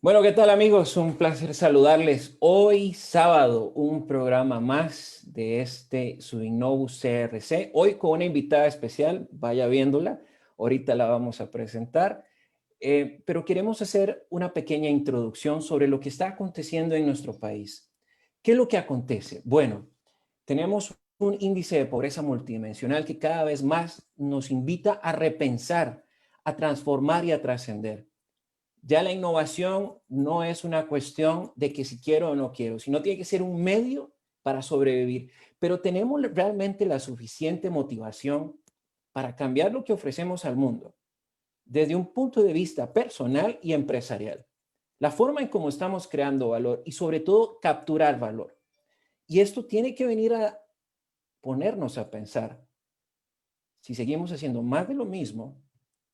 Bueno, ¿qué tal amigos? Un placer saludarles. Hoy sábado, un programa más de su Innovus CRC. Hoy con una invitada especial, vaya viéndola. Ahorita la vamos a presentar. Pero queremos hacer una pequeña introducción sobre lo que está aconteciendo en nuestro país. ¿Qué es lo que acontece? Bueno, tenemos un índice de pobreza multidimensional que cada vez más nos invita a repensar, a transformar y a trascender. Ya la innovación no es una cuestión de que si quiero o no quiero, sino tiene que ser un medio para sobrevivir. Pero tenemos realmente la suficiente motivación para cambiar lo que ofrecemos al mundo desde un punto de vista personal y empresarial. La forma en cómo estamos creando valor y sobre todo capturar valor. Y esto tiene que venir a ponernos a pensar si seguimos haciendo más de lo mismo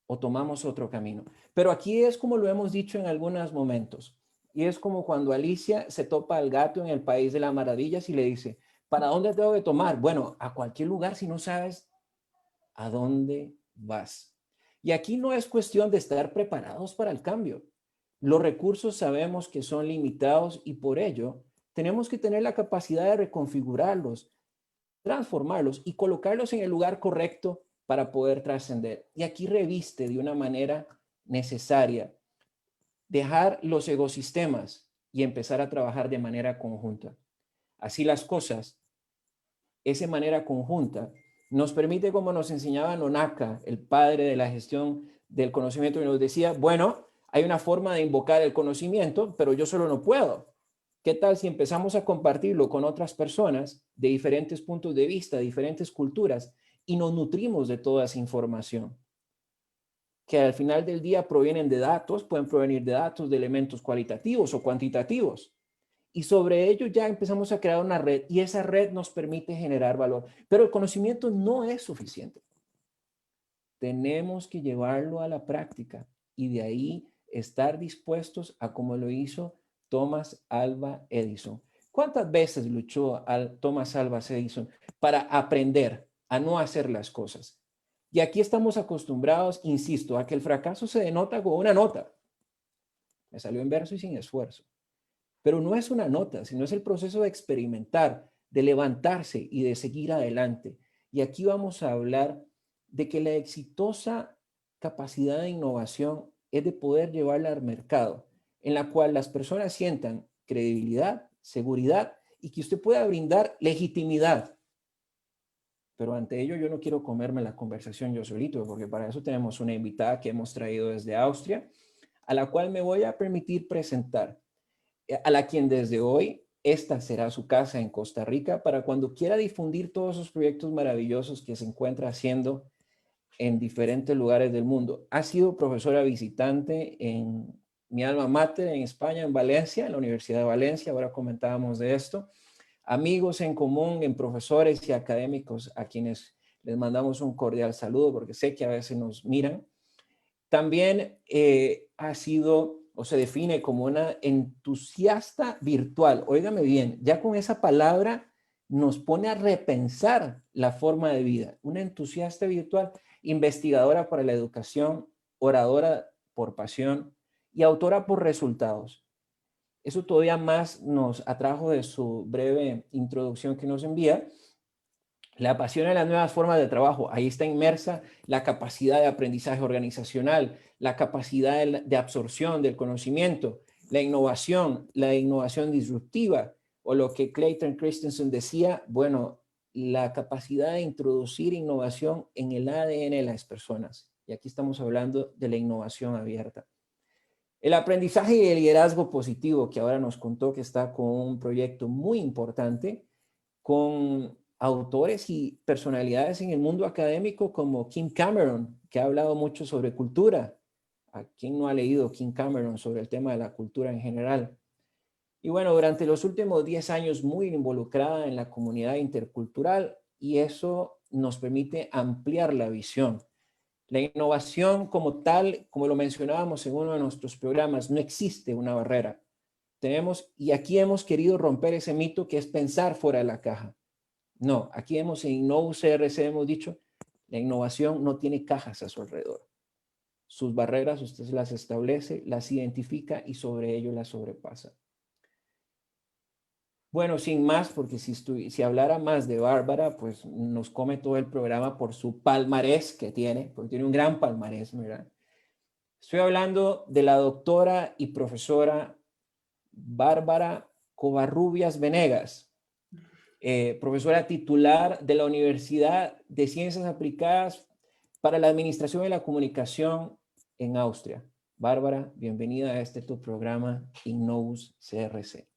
o tomamos otro camino. Pero aquí es como lo hemos dicho en algunos momentos. Y es como cuando Alicia se topa al gato en el País de las Maravillas y le dice, ¿para dónde tengo que tomar? Bueno, a cualquier lugar si no sabes a dónde vas. Y aquí no es cuestión de estar preparados para el cambio. Los recursos sabemos que son limitados y por ello tenemos que tener la capacidad de reconfigurarlos, transformarlos y colocarlos en el lugar correcto para poder trascender. Y aquí reviste de una manera necesaria dejar los ecosistemas y empezar a trabajar de manera conjunta. Así las cosas, esa manera conjunta nos permite, como nos enseñaba Nonaka, el padre de la gestión del conocimiento, y nos decía, bueno, hay una forma de invocar el conocimiento, pero yo solo no puedo. ¿Qué tal si empezamos a compartirlo con otras personas de diferentes puntos de vista, diferentes culturas, y nos nutrimos de toda esa información? Que al final del día provienen de datos, pueden provenir de datos, de elementos cualitativos o cuantitativos. Y sobre ello ya empezamos a crear una red y esa red nos permite generar valor. Pero el conocimiento no es suficiente. Tenemos que llevarlo a la práctica y de ahí estar dispuestos a como lo hizo Thomas Alva Edison. ¿Cuántas veces luchó Thomas Alva Edison para aprender a no hacer las cosas? Y aquí estamos acostumbrados, insisto, a que el fracaso se denota con una nota. Me salió en verso y sin esfuerzo. Pero no es una nota, sino es el proceso de experimentar, de levantarse y de seguir adelante. Y aquí vamos a hablar de que la exitosa capacidad de innovación es de poder llevarla al mercado, en la cual las personas sientan credibilidad, seguridad y que usted pueda brindar legitimidad. Pero ante ello yo no quiero comerme la conversación yo solito, porque para eso tenemos una invitada que hemos traído desde Austria, a la cual me voy a permitir presentar, a la quien desde hoy esta será su casa en Costa Rica para cuando quiera difundir todos esos proyectos maravillosos que se encuentra haciendo en diferentes lugares del mundo. Ha sido profesora visitante en mi alma mater en España, en Valencia, en la Universidad de Valencia. Ahora comentábamos de esto. Amigos en común, en profesores y académicos a quienes les mandamos un cordial saludo porque sé que a veces nos miran. También ha sido o se define como una entusiasta virtual. Óigame bien, ya con esa palabra nos pone a repensar la forma de vida. Una entusiasta virtual, investigadora para la educación, oradora por pasión y autora por resultados. Eso todavía más nos atrajo de su breve introducción que nos envía. La apasiona las nuevas formas de trabajo. Ahí está inmersa la capacidad de aprendizaje organizacional, la capacidad de absorción del conocimiento, la innovación disruptiva, o lo que Clayton Christensen decía, bueno, la capacidad de introducir innovación en el ADN de las personas. Y aquí estamos hablando de la innovación abierta. El aprendizaje y el liderazgo positivo, que ahora nos contó que está con un proyecto muy importante, con autores y personalidades en el mundo académico como Kim Cameron, que ha hablado mucho sobre cultura. ¿A quién no ha leído Kim Cameron sobre el tema de la cultura en general? Y bueno, durante los últimos 10 años muy involucrada en la comunidad intercultural y eso nos permite ampliar la visión. La innovación como tal, como lo mencionábamos en uno de nuestros programas, no existe una barrera. Tenemos, y aquí hemos querido romper ese mito que es pensar fuera de la caja. No, aquí hemos en InnoCRC hemos dicho, la innovación no tiene cajas a su alrededor. sus barreras usted las establece, las identifica y sobre ello las sobrepasa. Bueno, sin más, porque si hablara más de Bárbara, pues nos come todo el programa por su palmarés que tiene, porque tiene un gran palmarés, ¿verdad? Estoy hablando de la doctora y profesora Bárbara Covarrubias Venegas, profesora titular de la Universidad de Ciencias Aplicadas para la Administración y la Comunicación en Austria. Bárbara, bienvenida a tu programa Innous CRC.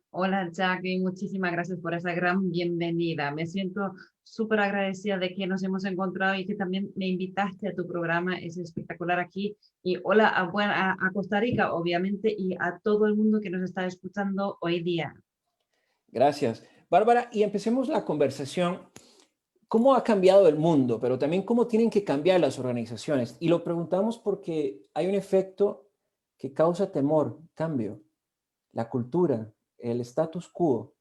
Hola Jackie, muchísimas gracias por esa gran bienvenida. Me siento súper agradecida de que nos hemos encontrado y que también me invitaste a tu programa. Es espectacular aquí. Y hola a Costa Rica, obviamente, y a todo el mundo que nos está escuchando hoy día. Gracias. Bárbara, y empecemos la conversación. ¿Cómo ha cambiado el mundo? Pero también cómo tienen que cambiar las organizaciones. Y lo preguntamos porque hay un efecto que causa temor, cambio, la cultura, el status quo.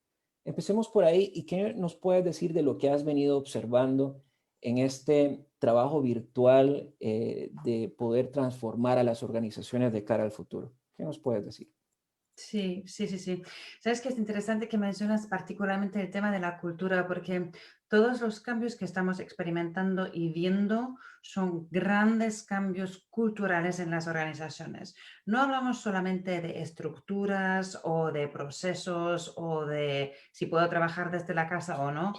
Empecemos por ahí. ¿Y qué nos puedes decir de lo que has venido observando en este trabajo virtual de poder transformar a las organizaciones de cara al futuro? ¿Qué nos puedes decir? Sí, sí, sí, sí. Sabes que es interesante que mencionas particularmente el tema de la cultura, porque todos los cambios que estamos experimentando y viendo son grandes cambios culturales en las organizaciones. No hablamos solamente de estructuras o de procesos o de si puedo trabajar desde la casa o no.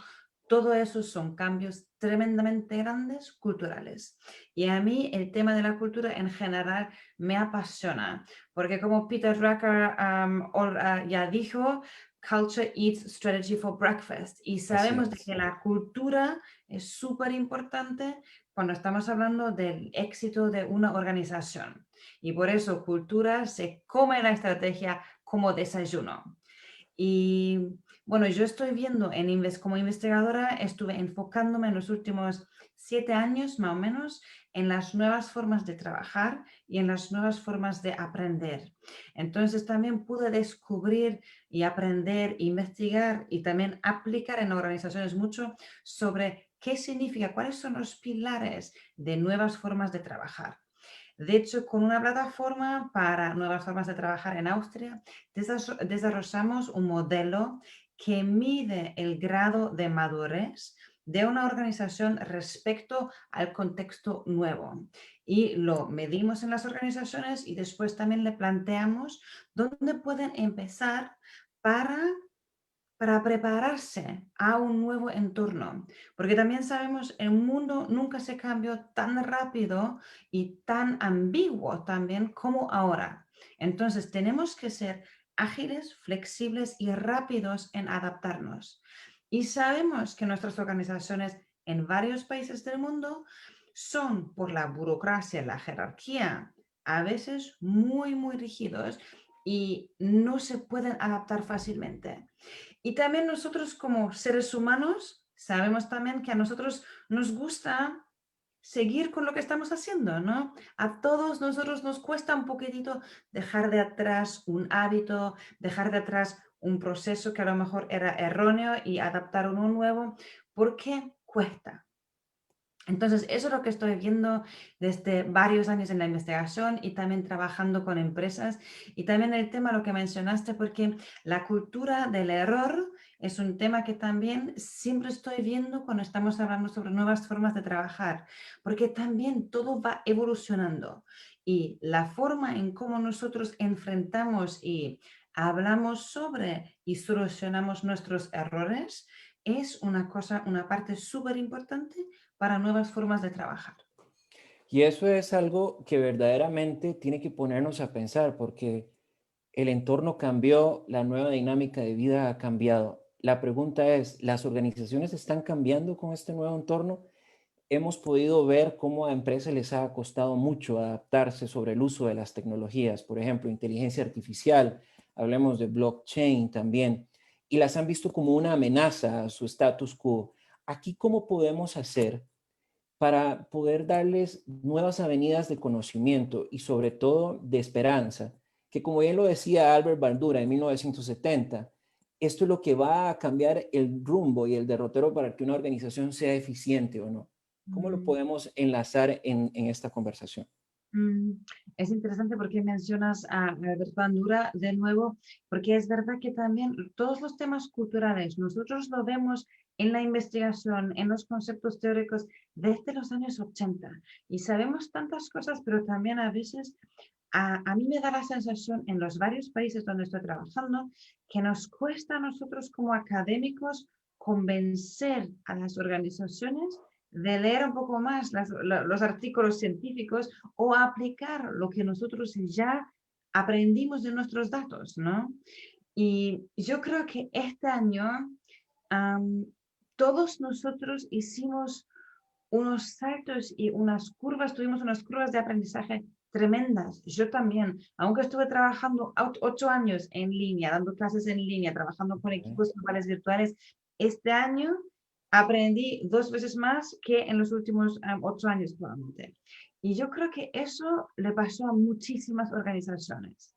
Todo eso son cambios tremendamente grandes culturales. Y a mí el tema de la cultura en general me apasiona. Porque como Peter Drucker ya dijo, culture eats strategy for breakfast. Y Así sabemos de es. que la cultura es súper importante cuando estamos hablando del éxito de una organización. Y por eso cultura se come la estrategia como desayuno. Y bueno, yo estoy viendo como investigadora, estuve enfocándome en los últimos 7 años más o menos en las nuevas formas de trabajar y en las nuevas formas de aprender. Entonces también pude descubrir y aprender, investigar y también aplicar en organizaciones mucho sobre qué significa, cuáles son los pilares de nuevas formas de trabajar. De hecho, con una plataforma para nuevas formas de trabajar en Austria, desarrollamos un modelo que mide el grado de madurez de una organización respecto al contexto nuevo. Y lo medimos en las organizaciones y después también le planteamos dónde pueden empezar para prepararse a un nuevo entorno, porque también sabemos el mundo nunca se cambió tan rápido y tan ambiguo también como ahora. Entonces tenemos que ser ágiles, flexibles y rápidos en adaptarnos. Y sabemos que nuestras organizaciones en varios países del mundo son por la burocracia, la jerarquía, a veces muy, muy rígidos y no se pueden adaptar fácilmente. Y también nosotros como seres humanos sabemos también que a nosotros nos gusta seguir con lo que estamos haciendo, ¿no? A todos nosotros nos cuesta un poquitito dejar de atrás un hábito, dejar de atrás un proceso que a lo mejor era erróneo y adaptar uno nuevo, porque cuesta. Entonces, eso es lo que estoy viendo desde varios años en la investigación y también trabajando con empresas. Y también el tema, lo que mencionaste, porque la cultura del error es un tema que también siempre estoy viendo cuando estamos hablando sobre nuevas formas de trabajar, porque también todo va evolucionando. Y la forma en cómo nosotros enfrentamos y hablamos sobre y solucionamos nuestros errores es una cosa, una parte súper importante para nuevas formas de trabajar. Y eso es algo que verdaderamente tiene que ponernos a pensar porque el entorno cambió, la nueva dinámica de vida ha cambiado. La pregunta es, ¿las organizaciones están cambiando con este nuevo entorno? Hemos podido ver cómo a empresas les ha costado mucho adaptarse sobre el uso de las tecnologías, por ejemplo, inteligencia artificial, hablemos de blockchain también, y las han visto como una amenaza a su status quo. Aquí, ¿cómo podemos hacer para poder darles nuevas avenidas de conocimiento y sobre todo de esperanza, que como bien lo decía Albert Bandura en 1970, esto es lo que va a cambiar el rumbo y el derrotero para que una organización sea eficiente o no? ¿Cómo lo Mm. podemos enlazar en esta conversación? Mm, Es interesante porque mencionas a Albert Bandura de nuevo, porque es verdad que también todos los temas culturales nosotros lo vemos en la investigación, en los conceptos teóricos desde los años 80 y sabemos tantas cosas, pero también a veces a mí me da la sensación en los varios países donde estoy trabajando que nos cuesta a nosotros como académicos convencer a las organizaciones de leer un poco más los artículos científicos o aplicar lo que nosotros ya aprendimos de nuestros datos, ¿no? Y yo creo que este año am, todos nosotros hicimos unos saltos y unas curvas, tuvimos unas curvas de aprendizaje tremendas. Yo también, aunque estuve trabajando 8 años en línea, dando clases en línea, trabajando con Ok. equipos globales virtuales, este año aprendí 2 veces más que en los últimos 8 años probablemente. Y yo creo que eso le pasó a muchísimas organizaciones.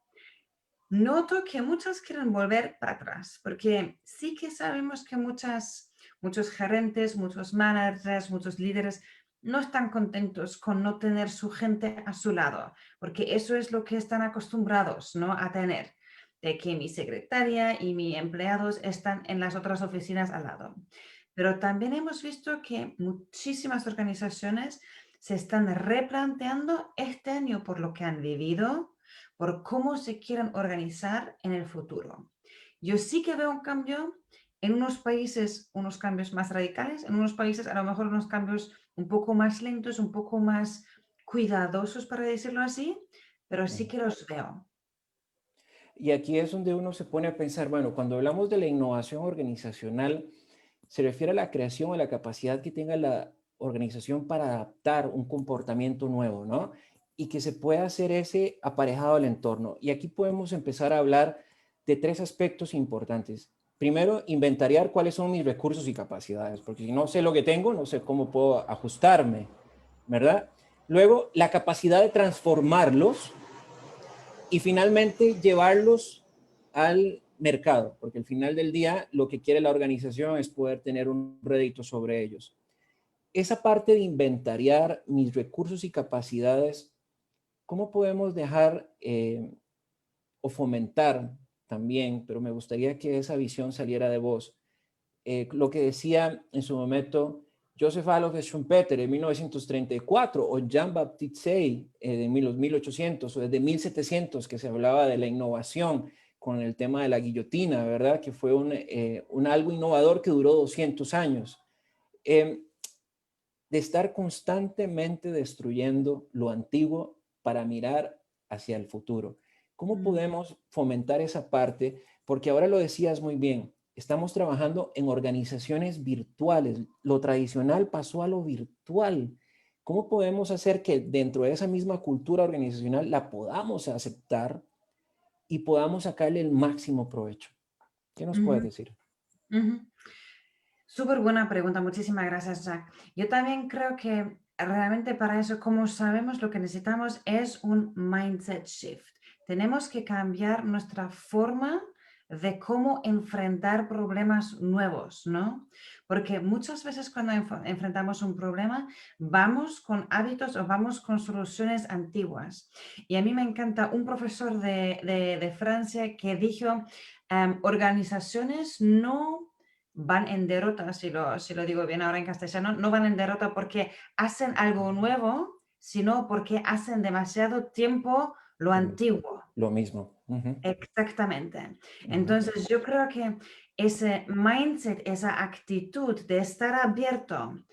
Noto que muchos quieren volver para atrás, porque sí que sabemos que muchos gerentes, muchos managers, muchos líderes no están contentos con no tener su gente a su lado, porque eso es lo que están acostumbrados, ¿no? A tener, de que mi secretaria y mis empleados están en las otras oficinas al lado. Pero también hemos visto que muchísimas organizaciones se están replanteando este año por lo que han vivido por cómo se quieren organizar en el futuro. Yo sí que veo un cambio en unos países, unos cambios más radicales, en unos países a lo mejor unos cambios un poco más lentos, un poco más cuidadosos, para decirlo así, pero sí que los veo. Y aquí es donde uno se pone a pensar, bueno, cuando hablamos de la innovación organizacional, se refiere a la creación o la capacidad que tenga la organización para adaptar un comportamiento nuevo, ¿no? Y que se pueda hacer ese aparejado al entorno. Y aquí podemos empezar a hablar de tres aspectos importantes. Primero, inventariar cuáles son mis recursos y capacidades, porque si no sé lo que tengo, no sé cómo puedo ajustarme, ¿verdad? Luego, la capacidad de transformarlos y finalmente llevarlos al mercado, porque al final del día lo que quiere la organización es poder tener un rédito sobre ellos. Esa parte de inventariar mis recursos y capacidades, ¿cómo podemos dejar o fomentar también, pero me gustaría que esa visión saliera de vos, lo que decía en su momento Joseph Adolph Schumpeter en 1934 o Jean-Baptiste Say de los 1800 o desde 1700 que se hablaba de la innovación con el tema de la guillotina, ¿verdad? Que fue un algo innovador que duró 200 años. Eh, de estar constantemente destruyendo lo antiguo para mirar hacia el futuro. ¿Cómo Mm, podemos fomentar esa parte? Porque ahora lo decías muy bien, estamos trabajando en organizaciones virtuales. Lo tradicional pasó a lo virtual. ¿Cómo podemos hacer que dentro de esa misma cultura organizacional la podamos aceptar y podamos sacarle el máximo provecho? ¿Qué nos puedes ujú, decir? ujú. Súper buena pregunta, muchísimas gracias, Jack. Yo también creo que realmente para eso, como sabemos, lo que necesitamos es un mindset shift. Tenemos que cambiar nuestra forma de cómo enfrentar problemas nuevos, ¿no? Porque muchas veces cuando enfrentamos un problema, vamos con hábitos o vamos con soluciones antiguas. Y a mí me encanta un profesor de Francia que dijo, organizaciones no van en derrota, si lo digo bien ahora en castellano, no van en derrota porque hacen algo nuevo, sino porque hacen demasiado tiempo lo Lo mismo. antiguo. Lo mismo. Ujú, Exactamente. ujú, Entonces, yo creo que ese mindset, esa actitud de estar abierto,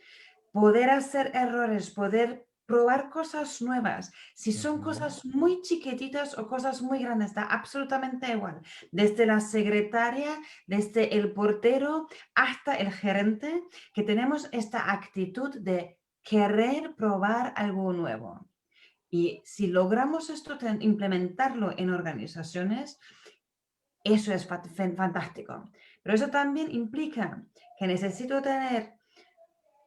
poder hacer errores, poder probar cosas nuevas. Si son ujú. cosas muy chiquititas o cosas muy grandes, da absolutamente igual. Desde la secretaria, desde el portero hasta el gerente, que tenemos esta actitud de querer probar algo nuevo. Y si logramos esto, implementarlo en organizaciones, eso es fantástico. Pero eso también implica que necesito tener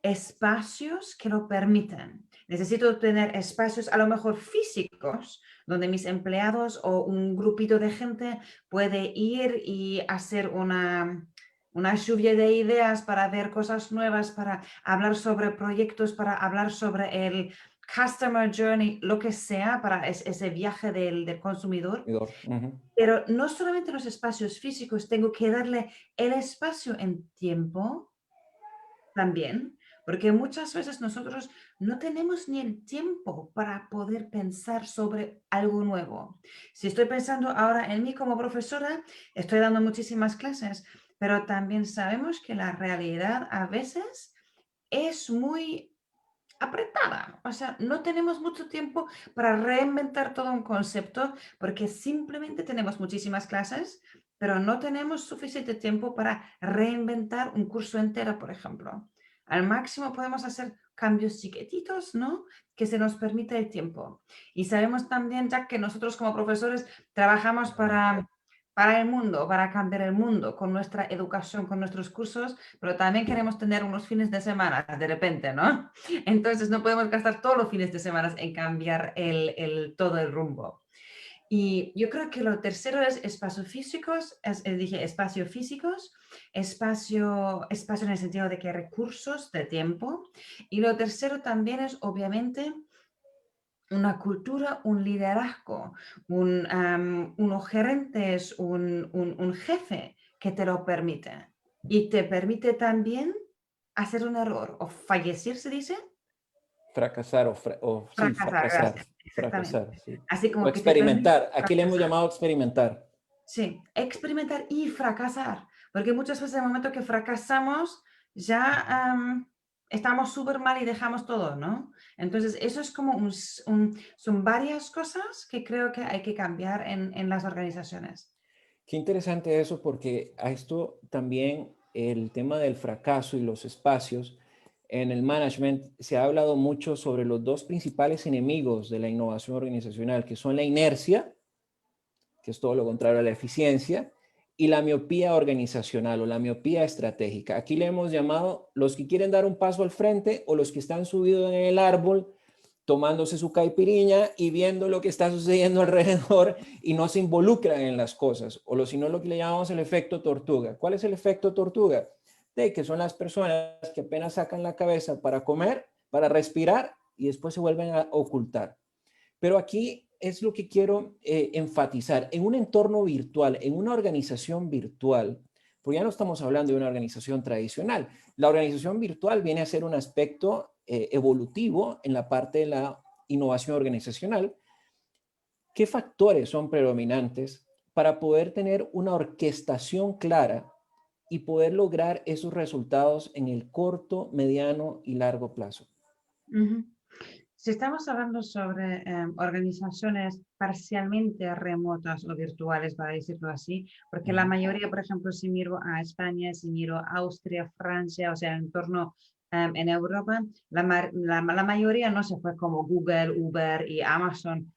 espacios que lo permitan. Necesito tener espacios a lo mejor físicos donde mis empleados o un grupito de gente puede ir y hacer una lluvia de ideas para ver cosas nuevas, para hablar sobre proyectos, para hablar sobre el customer journey, lo que sea, para ese viaje del consumidor. Ujú. Pero no solamente los espacios físicos, tengo que darle el espacio en tiempo también, porque muchas veces nosotros no tenemos ni el tiempo para poder pensar sobre algo nuevo. Si estoy pensando ahora en mí como profesora, estoy dando muchísimas clases, pero también sabemos que la realidad a veces es muy apretada. O sea, no tenemos mucho tiempo para reinventar todo un concepto porque simplemente tenemos muchísimas clases, pero no tenemos suficiente tiempo para reinventar un curso entero, por ejemplo. Al máximo podemos hacer cambios chiquititos, ¿no? Que se nos permite el tiempo. Y sabemos también, ya que nosotros como profesores trabajamos para el mundo, para cambiar el mundo con nuestra educación, con nuestros cursos, pero también queremos tener unos fines de semana de repente, ¿no? Entonces no podemos gastar todos los fines de semana en cambiar todo el rumbo. Y yo creo que lo tercero es espacios físicos, dije espacios físicos, espacio en el sentido de que recursos de tiempo. Y lo tercero también es obviamente una cultura, un liderazgo, unos gerentes, un jefe que te lo permite. Y te permite también hacer un error o fallecer, se dice. Fracasar o sí, Fracasar, fracasar, gracias, exactamente. fracasar, sí. Así O como que te permite experimentar. Aquí le hemos fracasar. llamado experimentar. Sí, experimentar y fracasar, porque muchas veces en el momento que fracasamos ya estamos súper mal y dejamos todo, ¿no? Entonces, eso es como son varias cosas que creo que hay que cambiar en las organizaciones. Qué interesante eso, porque a esto también el tema del fracaso y los espacios en el management se ha hablado mucho sobre los dos principales enemigos de la innovación organizacional, que son la inercia, que es todo lo contrario a la eficiencia, y la miopía organizacional o la miopía estratégica. Aquí le hemos llamado los que quieren dar un paso al frente o los que están subidos en el árbol tomándose su caipiriña y viendo lo que está sucediendo alrededor y no se involucran en las cosas, o lo, sino lo que le llamamos el efecto tortuga. ¿Cuál es el efecto tortuga? De que son las personas que apenas sacan la cabeza para comer, para respirar y después se vuelven a ocultar. Pero aquí es lo que quiero enfatizar. En un entorno virtual, en una organización virtual, porque ya no estamos hablando de una organización tradicional. La organización virtual viene a ser un aspecto evolutivo en la parte de la innovación organizacional. ¿Qué factores son predominantes para poder tener una orquestación clara y poder lograr esos resultados en el corto, mediano y largo plazo? Ujú. Si estamos hablando sobre organizaciones parcialmente remotas o virtuales, para decirlo así, porque la mayoría, por ejemplo, si miro a España, si miro a Austria, Francia, o sea, en torno en Europa, la mayoría no se fue como Google, Uber y Amazon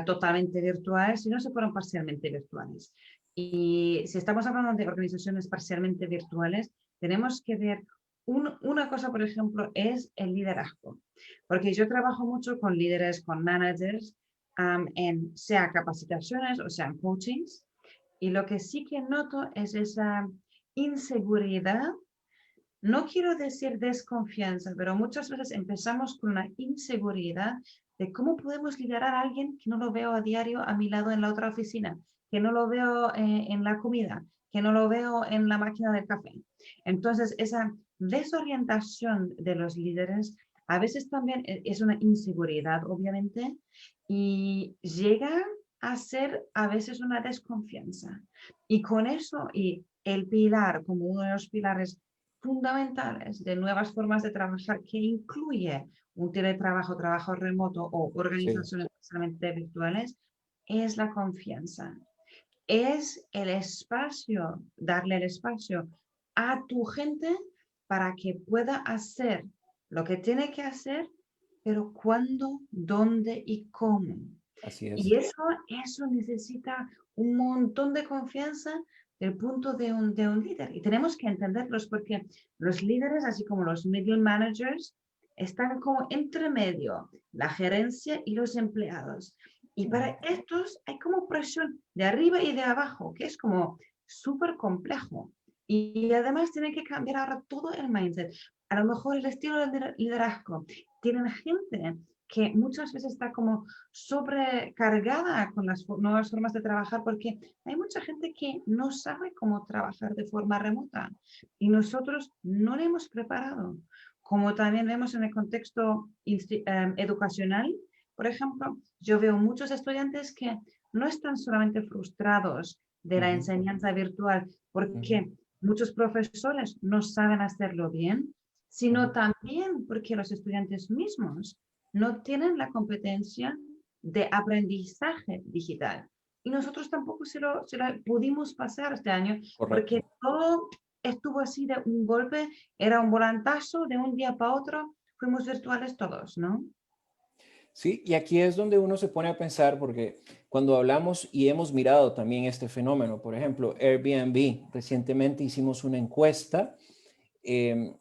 totalmente virtuales, sino se fueron parcialmente virtuales. Y si estamos hablando de organizaciones parcialmente virtuales, tenemos que ver una cosa, por ejemplo, es el liderazgo. Porque yo trabajo mucho con líderes, con managers, en sea capacitaciones o sean coachings, y lo que sí que noto es esa inseguridad. No quiero decir desconfianza, pero muchas veces empezamos con una inseguridad de cómo podemos liderar a alguien que no lo veo a diario a mi lado en la otra oficina, que no lo veo en la comida, que no lo veo en la máquina del café. Entonces, esa desorientación de los líderes a veces también es una inseguridad, obviamente, y llega a ser a veces una desconfianza. Y con eso, y el pilar, como uno de los pilares fundamentales de nuevas formas de trabajar que incluye un teletrabajo, trabajo remoto o Sí, organizaciones especialmente virtuales, es la confianza. Es el espacio, darle el espacio a tu gente para que pueda hacer lo que tiene que hacer, pero cuándo, dónde y cómo. así Y es. eso necesita un montón de confianza del punto de un líder. Y tenemos que entenderlos porque los líderes, así como los middle managers, están como entre medio, la gerencia y los empleados. Y para estos hay como presión de arriba y de abajo, que es como súper complejo. Y además tienen que cambiar ahora todo el mindset. A lo mejor el estilo de liderazgo. Tienen gente que muchas veces está como sobrecargada con las nuevas formas de trabajar porque hay mucha gente que no sabe cómo trabajar de forma remota y nosotros no le hemos preparado. Como también vemos en el contexto educacional, por ejemplo, yo veo muchos estudiantes que no están solamente frustrados de la Ujú, enseñanza virtual ujú, porque muchos profesores no saben hacerlo bien, sino ujú. también porque los estudiantes mismos no tienen la competencia de aprendizaje digital. Y nosotros tampoco se lo pudimos pasar este año porque Correcto. todo estuvo así de un golpe, era un volantazo de un día para otro, fuimos virtuales todos, ¿no? Sí, y aquí es donde uno se pone a pensar, porque cuando hablamos y hemos mirado también este fenómeno, por ejemplo, Airbnb, recientemente hicimos una encuesta eh,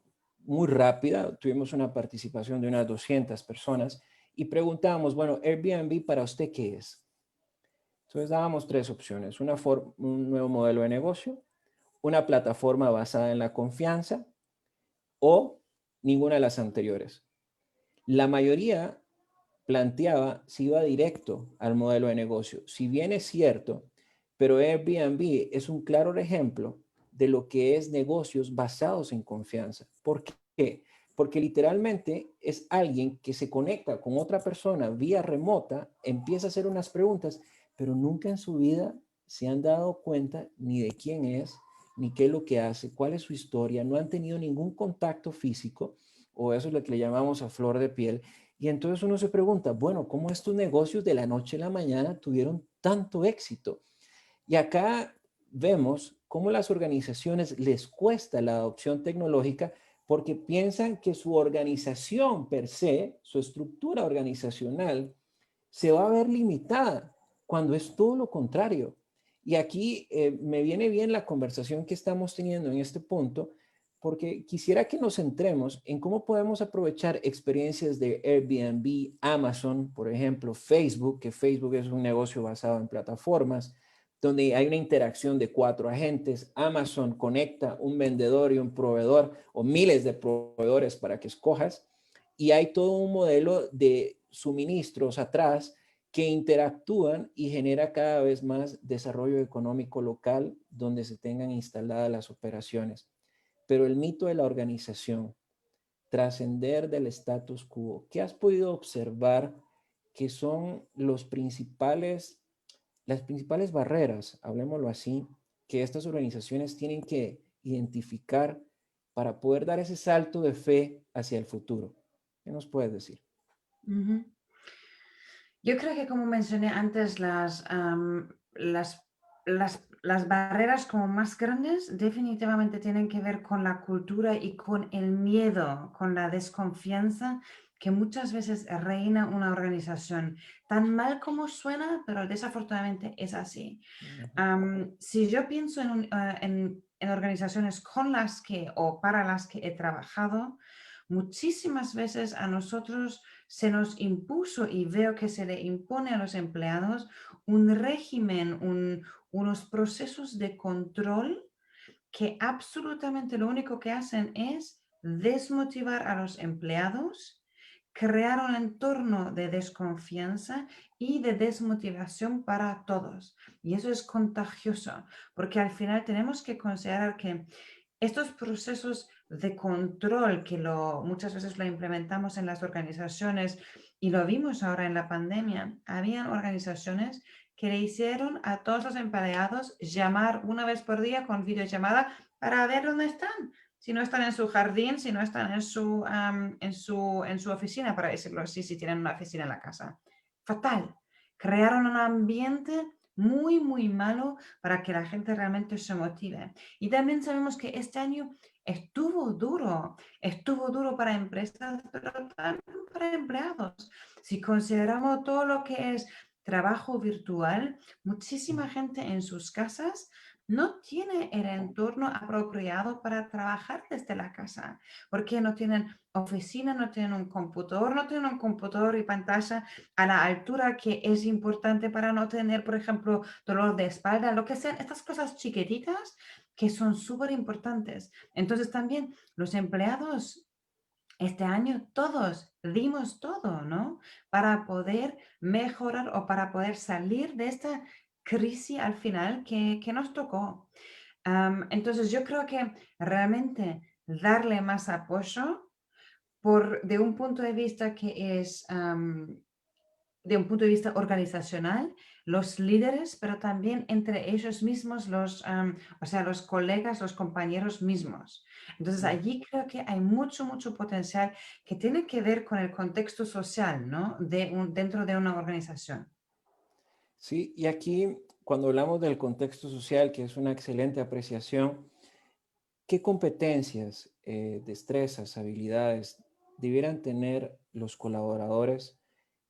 muy rápida, tuvimos una participación de unas 200 personas y preguntábamos, bueno, Airbnb para usted qué es. Entonces dábamos tres opciones, un nuevo modelo de negocio, una plataforma basada en la confianza o ninguna de las anteriores. La mayoría planteaba si iba directo al modelo de negocio. Si bien es cierto, pero Airbnb es un claro ejemplo de lo que es negocios basados en confianza. ¿Por qué? Porque literalmente es alguien que se conecta con otra persona vía remota, empieza a hacer unas preguntas, pero nunca en su vida se han dado cuenta ni de quién es, ni qué es lo que hace, cuál es su historia, no han tenido ningún contacto físico, o eso es lo que le llamamos a flor de piel, y entonces uno se pregunta, bueno, ¿cómo estos negocios de la noche a la mañana tuvieron tanto éxito? Y acá vemos cómo las organizaciones les cuesta la adopción tecnológica porque piensan que su organización per se, su estructura organizacional, se va a ver limitada cuando es todo lo contrario. Y aquí me viene bien la conversación que estamos teniendo en este punto, porque quisiera que nos centremos en cómo podemos aprovechar experiencias de Airbnb, Amazon, por ejemplo, Facebook, que Facebook es un negocio basado en plataformas, donde hay una interacción de cuatro agentes. Amazon conecta un vendedor y un proveedor o miles de proveedores para que escojas. Y hay todo un modelo de suministros atrás que interactúan y genera cada vez más desarrollo económico local donde se tengan instaladas las operaciones. Pero el mito de la organización, trascender del status quo, ¿qué has podido observar que son las principales barreras, hablemoslo así, que estas organizaciones tienen que identificar para poder dar ese salto de fe hacia el futuro? ¿Qué nos puedes decir? Ujú. Yo creo que como mencioné antes, las barreras como más grandes definitivamente tienen que ver con la cultura y con el miedo, con la desconfianza que muchas veces reina una organización. Tan mal como suena, pero desafortunadamente es así. Ujú, Si yo pienso en organizaciones con las que o para las que he trabajado, muchísimas veces a nosotros se nos impuso y veo que se le impone a los empleados un régimen, unos procesos de control que absolutamente lo único que hacen es desmotivar a los empleados, crear un entorno de desconfianza y de desmotivación para todos. Y eso es contagioso, porque al final tenemos que considerar que estos procesos de control muchas veces lo implementamos en las organizaciones y lo vimos ahora en la pandemia, habían organizaciones que le hicieron a todos los empleados llamar una vez por día con videollamada para ver dónde están. Si no están en su jardín, si no están en su oficina, para decirlo así, si tienen una oficina en la casa. Fatal. Crearon un ambiente muy, muy malo para que la gente realmente se motive. Y también sabemos que este año estuvo duro para empresas, pero también para empleados. Si consideramos todo lo que es trabajo virtual, muchísima gente en sus casas no tiene el entorno apropiado para trabajar desde la casa, porque no tienen oficina, no tienen un computador y pantalla a la altura que es importante para no tener, por ejemplo, dolor de espalda, lo que sean estas cosas chiquititas que son súper importantes. Entonces también los empleados este año todos dimos todo, ¿no? Para poder mejorar o para poder salir de esta crisis al final que nos tocó. Entonces yo creo que realmente darle más apoyo de un punto de vista que es de un punto de vista organizacional, los líderes, pero también entre ellos mismos, o sea, los colegas, los compañeros mismos. Entonces, Mm. allí creo que hay mucho, mucho potencial que tiene que ver con el contexto social, ¿no? Dentro de una organización. Sí, y aquí cuando hablamos del contexto social, que es una excelente apreciación, ¿qué competencias, destrezas, habilidades debieran tener los colaboradores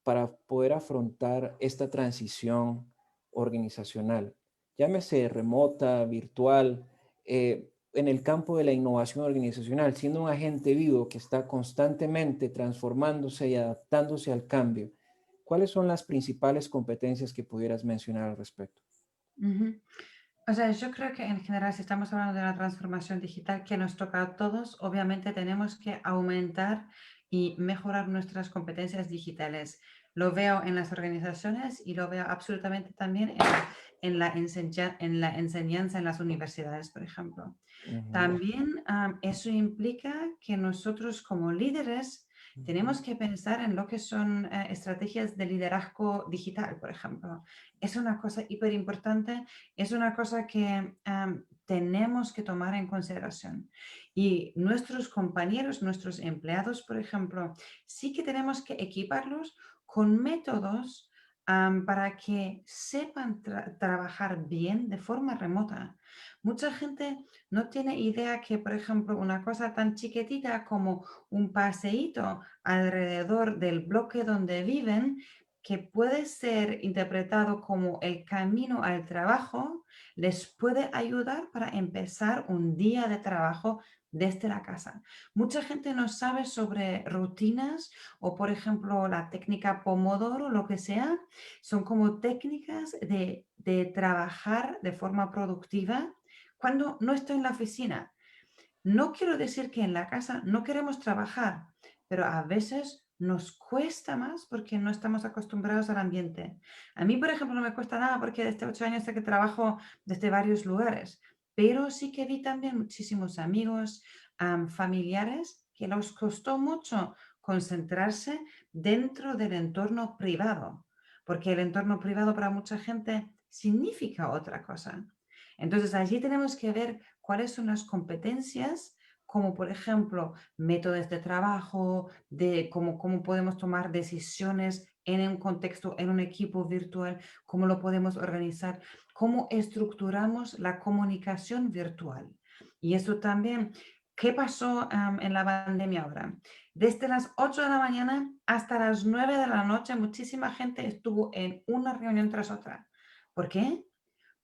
para poder afrontar esta transición organizacional? Llámese remota, virtual, en el campo de la innovación organizacional, siendo un agente vivo que está constantemente transformándose y adaptándose al cambio. ¿Cuáles son las principales competencias que pudieras mencionar al respecto? Ujú. O sea, yo creo que en general, si estamos hablando de la transformación digital que nos toca a todos, obviamente tenemos que aumentar y mejorar nuestras competencias digitales. Lo veo en las organizaciones y lo veo absolutamente también en la enseñanza en las universidades, por ejemplo. Ujú, También eso implica que nosotros como líderes ujú. tenemos que pensar en lo que son estrategias de liderazgo digital, por ejemplo. Es una cosa hiper importante, es una cosa que tenemos que tomar en consideración. Y nuestros compañeros, nuestros empleados, por ejemplo, sí que tenemos que equiparlos con métodos para que sepan trabajar bien de forma remota. Mucha gente no tiene idea que, por ejemplo, una cosa tan chiquitita como un paseíto alrededor del bloque donde viven, que puede ser interpretado como el camino al trabajo, les puede ayudar para empezar un día de trabajo desde la casa. Mucha gente no sabe sobre rutinas o, por ejemplo, la técnica Pomodoro, lo que sea. Son como técnicas de trabajar de forma productiva cuando no estoy en la oficina. No quiero decir que en la casa no queremos trabajar, pero a veces nos cuesta más porque no estamos acostumbrados al ambiente. A mí, por ejemplo, no me cuesta nada porque desde 8 años sé que trabajo desde varios lugares, pero sí que vi también muchísimos amigos, familiares, que los costó mucho concentrarse dentro del entorno privado, porque el entorno privado para mucha gente significa otra cosa. Entonces, allí tenemos que ver cuáles son las competencias, como por ejemplo métodos de trabajo, de cómo podemos tomar decisiones en un contexto, en un equipo virtual, cómo lo podemos organizar, cómo estructuramos la comunicación virtual. Y eso también, ¿qué pasó en la pandemia ahora? Desde las 8 de la mañana hasta las 9 de la noche, muchísima gente estuvo en una reunión tras otra. ¿Por qué?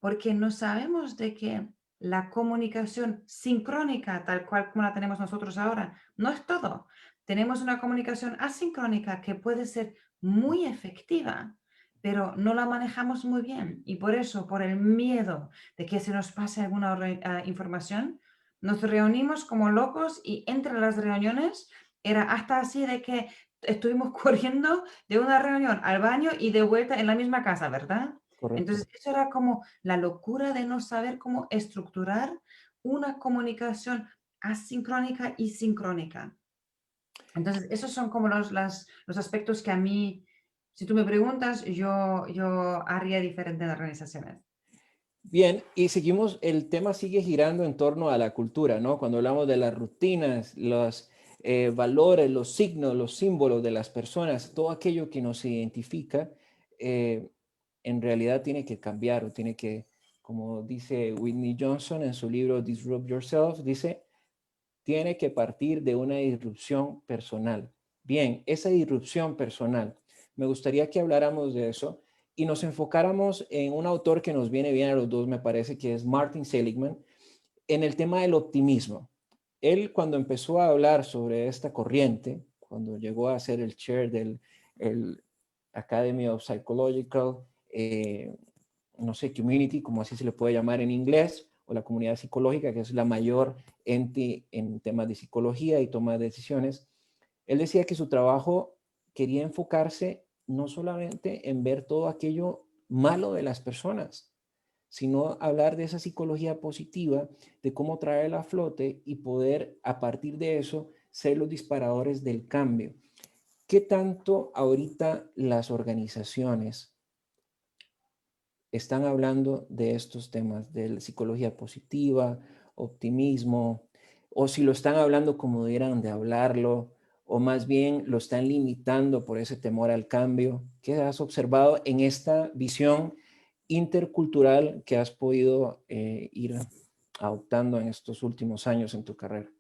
Porque no sabemos de que la comunicación sincrónica, tal cual como la tenemos nosotros ahora, no es todo. Tenemos una comunicación asincrónica que puede ser muy efectiva, pero no la manejamos muy bien. Y por eso, por el miedo de que se nos pase alguna información, nos reunimos como locos y entre las reuniones era hasta así de que estuvimos corriendo de una reunión al baño y de vuelta en la misma casa, ¿verdad? Correcto. Entonces, eso era como la locura de no saber cómo estructurar una comunicación asincrónica y sincrónica. Entonces, esos son como los aspectos que a mí, si tú me preguntas, yo haría diferente en las organizaciones. Bien, y seguimos, el tema sigue girando en torno a la cultura, ¿no? Cuando hablamos de las rutinas, los valores, los signos, los símbolos de las personas, todo aquello que nos identifica, eh, en realidad tiene que cambiar o tiene que, como dice Whitney Johnson en su libro Disrupt Yourself, dice, tiene que partir de una disrupción personal. Bien, esa disrupción personal, me gustaría que habláramos de eso y nos enfocáramos en un autor que nos viene bien a los dos, me parece que es Martin Seligman, en el tema del optimismo. Él cuando empezó a hablar sobre esta corriente, cuando llegó a ser el chair del el Academy of Psychological, no sé, Community, como así se le puede llamar en inglés, o la comunidad psicológica, que es la mayor ente en temas de psicología y toma de decisiones, él decía que su trabajo quería enfocarse no solamente en ver todo aquello malo de las personas, sino hablar de esa psicología positiva, de cómo traerla a flote y poder a partir de eso ser los disparadores del cambio. ¿Qué tanto ahorita las organizaciones están hablando de estos temas, de la psicología positiva, optimismo, o si lo están hablando como debieran de hablarlo, o más bien lo están limitando por ese temor al cambio? ¿Qué has observado en esta visión intercultural que has podido ir adoptando en estos últimos años en tu carrera?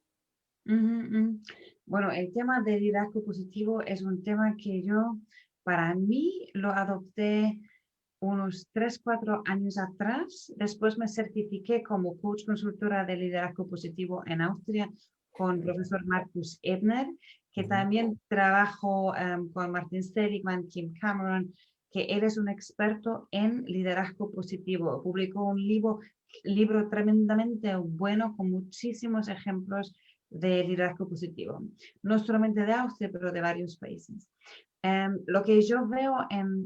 Ujú, ujú. Bueno, el tema del liderazgo positivo es un tema que yo, para mí, lo adopté unos 3, 4 años atrás. Después me certifiqué como coach consultora de liderazgo positivo en Austria con profesor Markus Ebner, que Ujú. también trabajo con Martin Seligman, Kim Cameron, que él es un experto en liderazgo positivo. Publicó un libro tremendamente bueno con muchísimos ejemplos de liderazgo positivo, no solamente de Austria, pero de varios países. Lo que yo veo,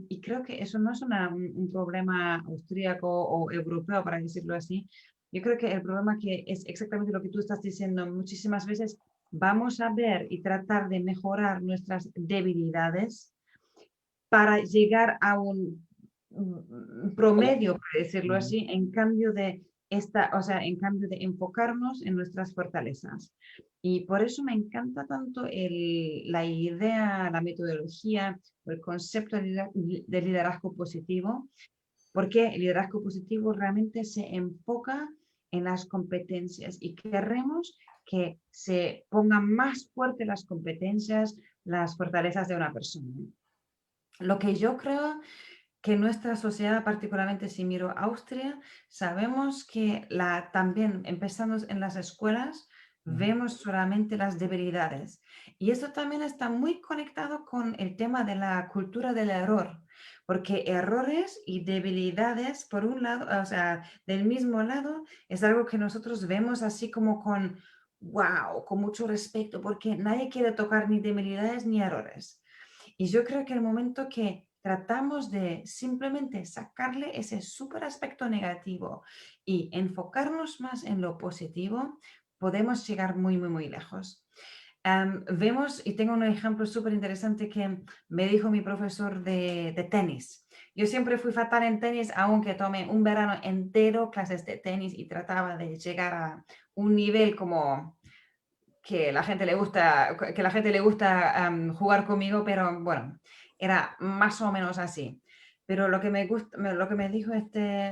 y creo que eso no es un problema austríaco o europeo, para decirlo así, yo creo que el problema que es exactamente lo que tú estás diciendo, muchísimas veces vamos a ver y tratar de mejorar nuestras debilidades para llegar a un Hola. promedio, por decirlo Ujú. así, en cambio de o sea, en cambio de enfocarnos en nuestras fortalezas. Y por eso me encanta tanto la idea, la metodología, el concepto de liderazgo positivo, porque el liderazgo positivo realmente se enfoca en las competencias y queremos que se pongan más fuertes las competencias, las fortalezas de una persona. Lo que yo creo que nuestra sociedad, particularmente si miro Austria, sabemos que también empezando en las escuelas, Ujú. vemos solamente las debilidades. Y eso también está muy conectado con el tema de la cultura del error, porque errores y debilidades, por un lado, o sea, del mismo lado, es algo que nosotros vemos así como wow, con mucho respeto, porque nadie quiere tocar ni debilidades ni errores. Y yo creo que el momento que tratamos de simplemente sacarle ese súper aspecto negativo y enfocarnos más en lo positivo, podemos llegar muy, muy, muy lejos. Vemos, y tengo un ejemplo súper interesante que me dijo mi profesor de tenis. Yo siempre fui fatal en tenis, aunque tomé un verano entero clases de tenis y trataba de llegar a un nivel como que la gente le gusta jugar conmigo, pero bueno, era más o menos así. Pero lo que lo que me dijo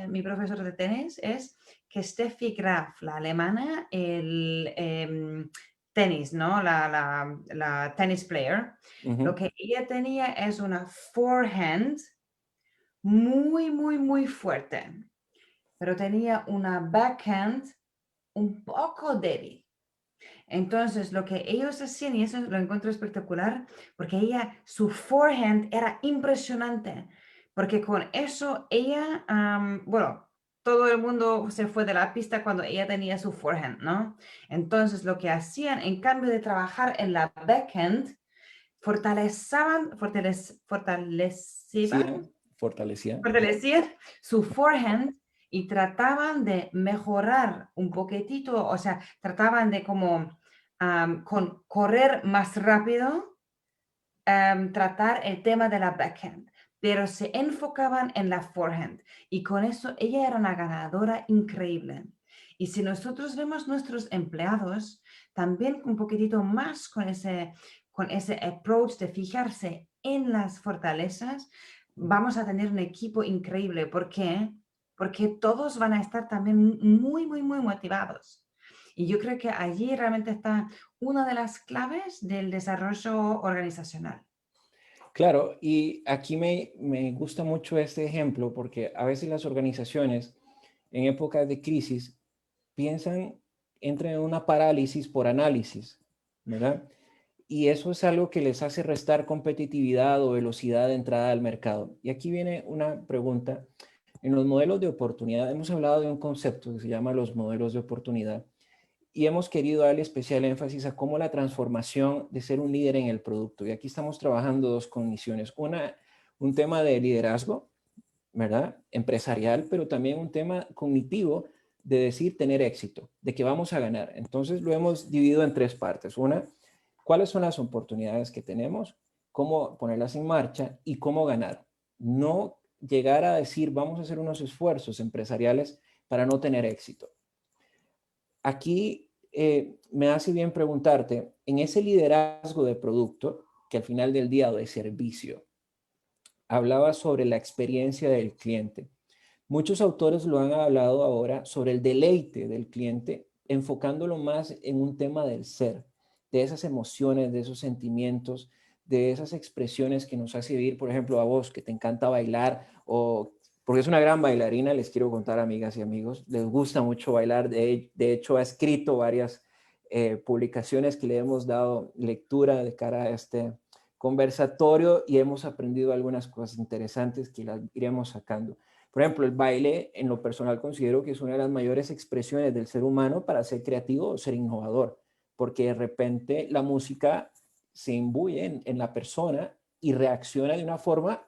mi profesor de tenis es que Steffi Graf, la alemana, el tenis, ¿no? La tennis player, lo Ujú. que ella tenía es una forehand muy, muy, muy fuerte, pero tenía una backhand un poco débil. Entonces, lo que ellos hacían, y eso lo encuentro espectacular, porque su forehand era impresionante, porque con eso ella, bueno, todo el mundo se fue de la pista cuando ella tenía su forehand, ¿no? Entonces, lo que hacían, en cambio de trabajar en la backhand, Sí, fortalecían fortalecía. fortalecían su forehand y trataban de mejorar un poquitito, o sea, trataban de como con correr más rápido, tratar el tema de la backhand, pero se enfocaban en la forehand y con eso ella era una ganadora increíble. Y si nosotros vemos nuestros empleados también un poquitito más con ese approach de fijarse en las fortalezas, vamos a tener un equipo increíble. ¿Por qué? Porque todos van a estar también muy, muy, muy motivados. Y yo creo que allí realmente está una de las claves del desarrollo organizacional. Claro, y aquí me gusta mucho este ejemplo porque a veces las organizaciones en épocas de crisis piensan, entran en una parálisis por análisis, ¿verdad? Y eso es algo que les hace restar competitividad o velocidad de entrada al mercado. Y aquí viene una pregunta. En los modelos de oportunidad hemos hablado de un concepto que se llama los modelos de oportunidad y hemos querido darle especial énfasis a cómo la transformación de ser un líder en el producto. Y aquí estamos trabajando dos condiciones. Una, un tema de liderazgo, ¿verdad? Empresarial, pero también un tema cognitivo de decir tener éxito, de que vamos a ganar. Entonces lo hemos dividido en tres partes. Una, cuáles son las oportunidades que tenemos, cómo ponerlas en marcha y cómo ganar. No llegar a decir vamos a hacer unos esfuerzos empresariales para no tener éxito. Aquí me hace bien preguntarte, en ese liderazgo de producto, que al final del día o de servicio, hablaba sobre la experiencia del cliente. Muchos autores lo han hablado ahora sobre el deleite del cliente, enfocándolo más en un tema del ser, de esas emociones, de esos sentimientos, de esas expresiones que nos hace vivir, por ejemplo, a vos que te encanta bailar o porque es una gran bailarina, les quiero contar, amigas y amigos, les gusta mucho bailar, de hecho ha escrito varias publicaciones que le hemos dado lectura de cara a este conversatorio y hemos aprendido algunas cosas interesantes que las iremos sacando. Por ejemplo, el baile, en lo personal, considero que es una de las mayores expresiones del ser humano para ser creativo o ser innovador, porque de repente la música se imbuye en la persona y reacciona de una forma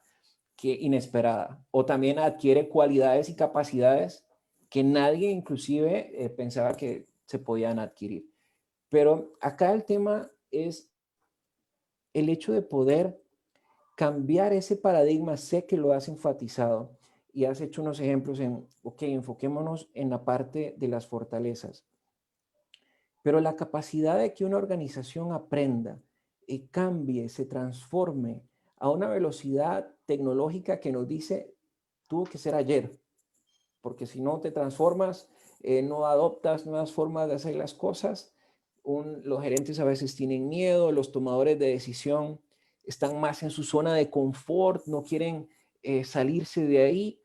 que inesperada, o también adquiere cualidades y capacidades que nadie inclusive pensaba que se podían adquirir. Pero acá el tema es el hecho de poder cambiar ese paradigma. Sé que lo has enfatizado y has hecho unos ejemplos en, ok, enfoquémonos en la parte de las fortalezas, pero la capacidad de que una organización aprenda y cambie, se transforme a una velocidad tecnológica que nos dice, tuvo que ser ayer, porque si no te transformas, no adoptas nuevas formas de hacer las cosas. Los gerentes a veces tienen miedo, los tomadores de decisión están más en su zona de confort, no quieren salirse de ahí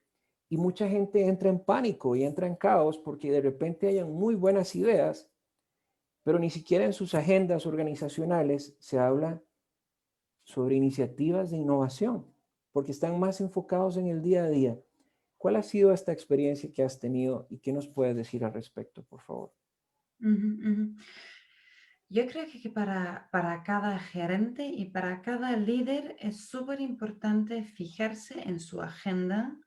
y mucha gente entra en pánico y entra en caos porque de repente hayan muy buenas ideas, pero ni siquiera en sus agendas organizacionales se habla sobre iniciativas de innovación, porque están más enfocados en el día a día. ¿Cuál ha sido esta experiencia que has tenido y qué nos puedes decir al respecto, por favor? Ujú, ujú. Yo creo que para cada gerente y para cada líder es súper importante fijarse en su agenda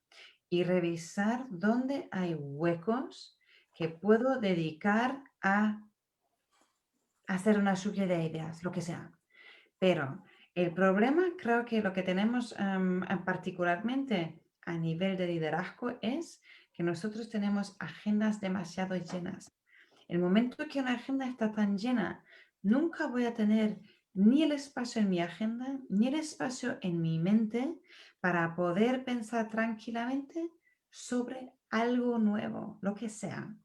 y revisar dónde hay huecos que puedo dedicar a hacer una lluvia de ideas, lo que sea. Pero el problema, creo que lo que tenemos particularmente a nivel de liderazgo es que nosotros tenemos agendas demasiado llenas. El momento que una agenda está tan llena, nunca voy a tener ni el espacio en mi agenda, ni el espacio en mi mente para poder pensar tranquilamente sobre algo nuevo, lo que sea.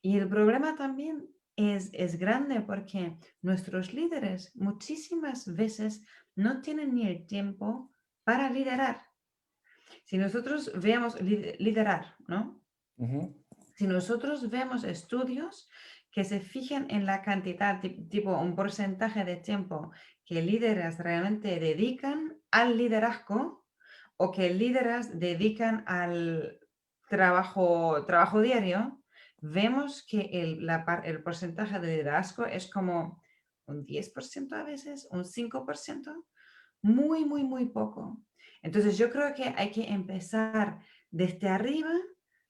Y el problema también es grande porque nuestros líderes muchísimas veces no tienen ni el tiempo para liderar. Si nosotros veamos liderar, ¿no? Ujú. Si nosotros vemos estudios que se fijan en la cantidad, tipo un porcentaje de tiempo que líderes realmente dedican al liderazgo o que líderes dedican al trabajo diario, vemos que el porcentaje de liderazgo es como un 10% a veces, un 5%, muy, muy, muy poco. Entonces yo creo que hay que empezar desde arriba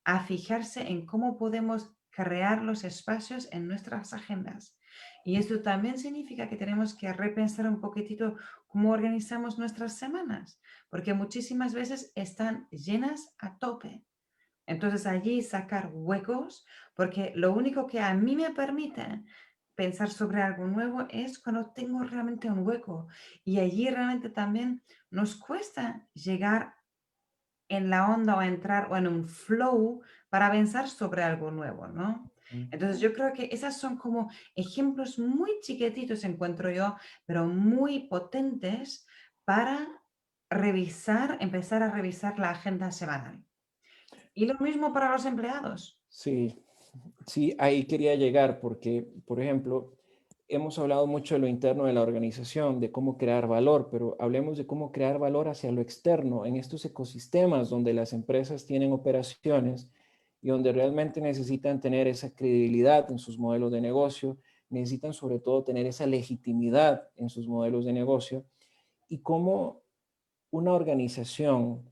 a fijarse en cómo podemos crear los espacios en nuestras agendas. Y esto también significa que tenemos que repensar un poquitito cómo organizamos nuestras semanas, porque muchísimas veces están llenas a tope. Entonces allí sacar huecos, porque lo único que a mí me permite pensar sobre algo nuevo es cuando tengo realmente un hueco. Y allí realmente también nos cuesta llegar en la onda o entrar o en un flow para pensar sobre algo nuevo, ¿no? Entonces yo creo que esas son como ejemplos muy chiquititos, encuentro yo, pero muy potentes para revisar, empezar a revisar la agenda semanal. Y lo mismo para los empleados. Sí, sí, ahí quería llegar porque, por ejemplo, hemos hablado mucho de lo interno de la organización, de cómo crear valor, pero hablemos de cómo crear valor hacia lo externo, en estos ecosistemas donde las empresas tienen operaciones y donde realmente necesitan tener esa credibilidad en sus modelos de negocio, necesitan sobre todo tener esa legitimidad en sus modelos de negocio y cómo una organización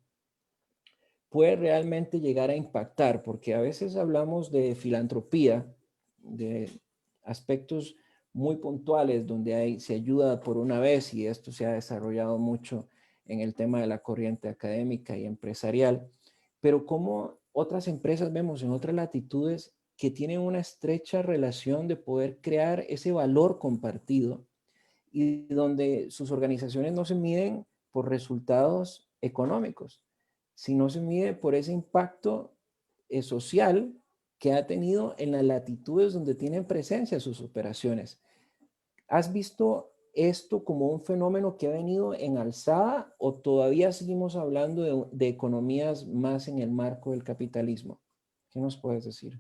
puede realmente llegar a impactar, porque a veces hablamos de filantropía, de aspectos muy puntuales donde se ayuda por una vez y esto se ha desarrollado mucho en el tema de la corriente académica y empresarial, pero como otras empresas vemos en otras latitudes que tienen una estrecha relación de poder crear ese valor compartido y donde sus organizaciones no se miden por resultados económicos, sino se mide por ese impacto social que ha tenido en las latitudes donde tienen presencia sus operaciones. ¿Has visto esto como un fenómeno que ha venido en alzada o todavía seguimos hablando de economías más en el marco del capitalismo? ¿Qué nos puedes decir?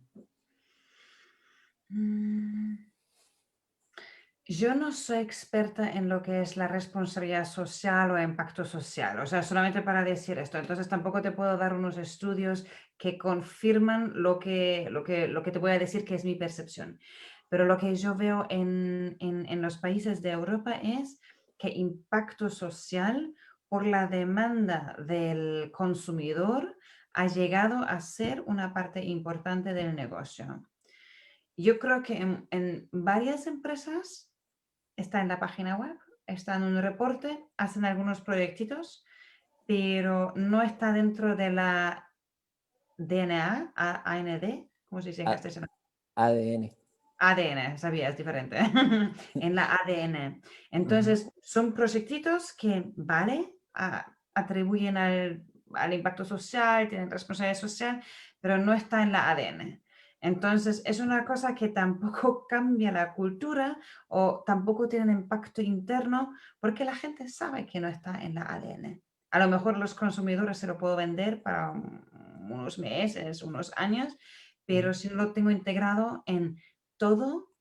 Mm, Yo no soy experta en lo que es la responsabilidad social o impacto social, o sea, solamente para decir esto. Entonces tampoco te puedo dar unos estudios que confirman lo que te voy a decir que es mi percepción. Pero lo que yo veo en los países de Europa es que impacto social por la demanda del consumidor ha llegado a ser una parte importante del negocio. Yo creo que en varias empresas está en la página web, está en un reporte, hacen algunos proyectitos, pero no está dentro de la DNA, AND, ¿cómo se dice en A- castellano? ADN. ADN, sabía, es diferente. En la ADN. Ujú. Entonces, son proyectitos que, vale, atribuyen al impacto social, tienen responsabilidad social, pero no está en la ADN. Entonces, es una cosa que tampoco cambia la cultura o tampoco tiene un impacto interno porque la gente sabe que no está en la ADN. A lo mejor los consumidores se lo puedo vender para unos meses, unos años, Ujú. pero si no lo tengo integrado en todo,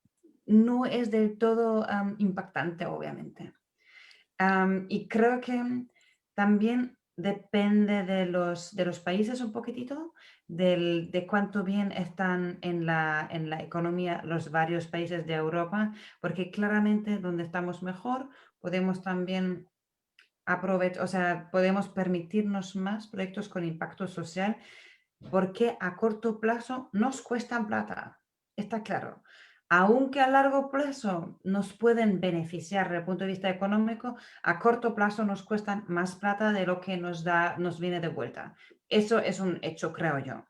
no es del todo impactante, obviamente. Y creo que también depende de los países un poquitito, de cuánto bien están en la economía los varios países de Europa, porque claramente donde estamos mejor podemos también aprovechar, o sea, podemos permitirnos más proyectos con impacto social porque a corto plazo nos cuestan plata, está claro. Aunque a largo plazo nos pueden beneficiar desde el punto de vista económico, a corto plazo nos cuestan más plata de lo que nos viene de vuelta. Eso es un hecho, creo yo.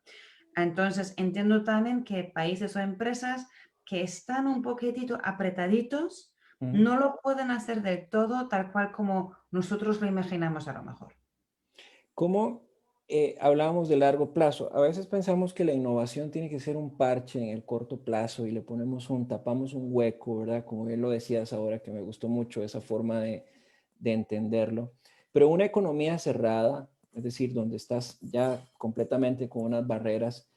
Entonces, entiendo también que países o empresas que están un poquitito apretaditos Ujú. no lo pueden hacer del todo tal cual como nosotros lo imaginamos a lo mejor. ¿Cómo hablábamos de largo plazo? A veces pensamos que la innovación tiene que ser un parche en el corto plazo y le ponemos tapamos un hueco, ¿verdad? Como bien lo decías ahora, que me gustó mucho esa forma de entenderlo. Pero una economía cerrada, es decir, donde estás ya completamente con unas barreras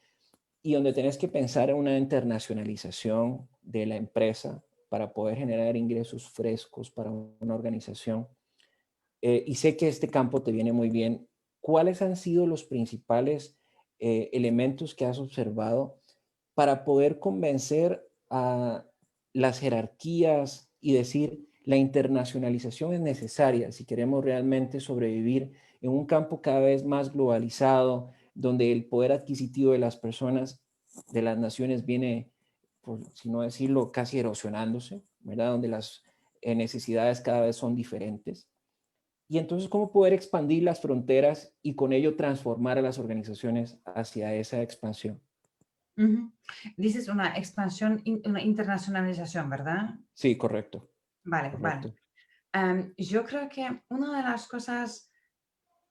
y donde tenés que pensar en una internacionalización de la empresa para poder generar ingresos frescos para una organización y sé que este campo te viene muy bien. ¿Cuáles han sido los principales elementos que has observado para poder convencer a las jerarquías y decir la internacionalización es necesaria si queremos realmente sobrevivir en un campo cada vez más globalizado, donde el poder adquisitivo de las personas, de las naciones viene, por si no decirlo, casi erosionándose, ¿verdad? Donde las necesidades cada vez son diferentes? Y entonces, ¿cómo poder expandir las fronteras y con ello transformar a las organizaciones hacia esa expansión? Ujú. Dices una expansión, una internacionalización, ¿verdad? Sí, correcto, Vale, vale. correcto. Yo creo que una de las cosas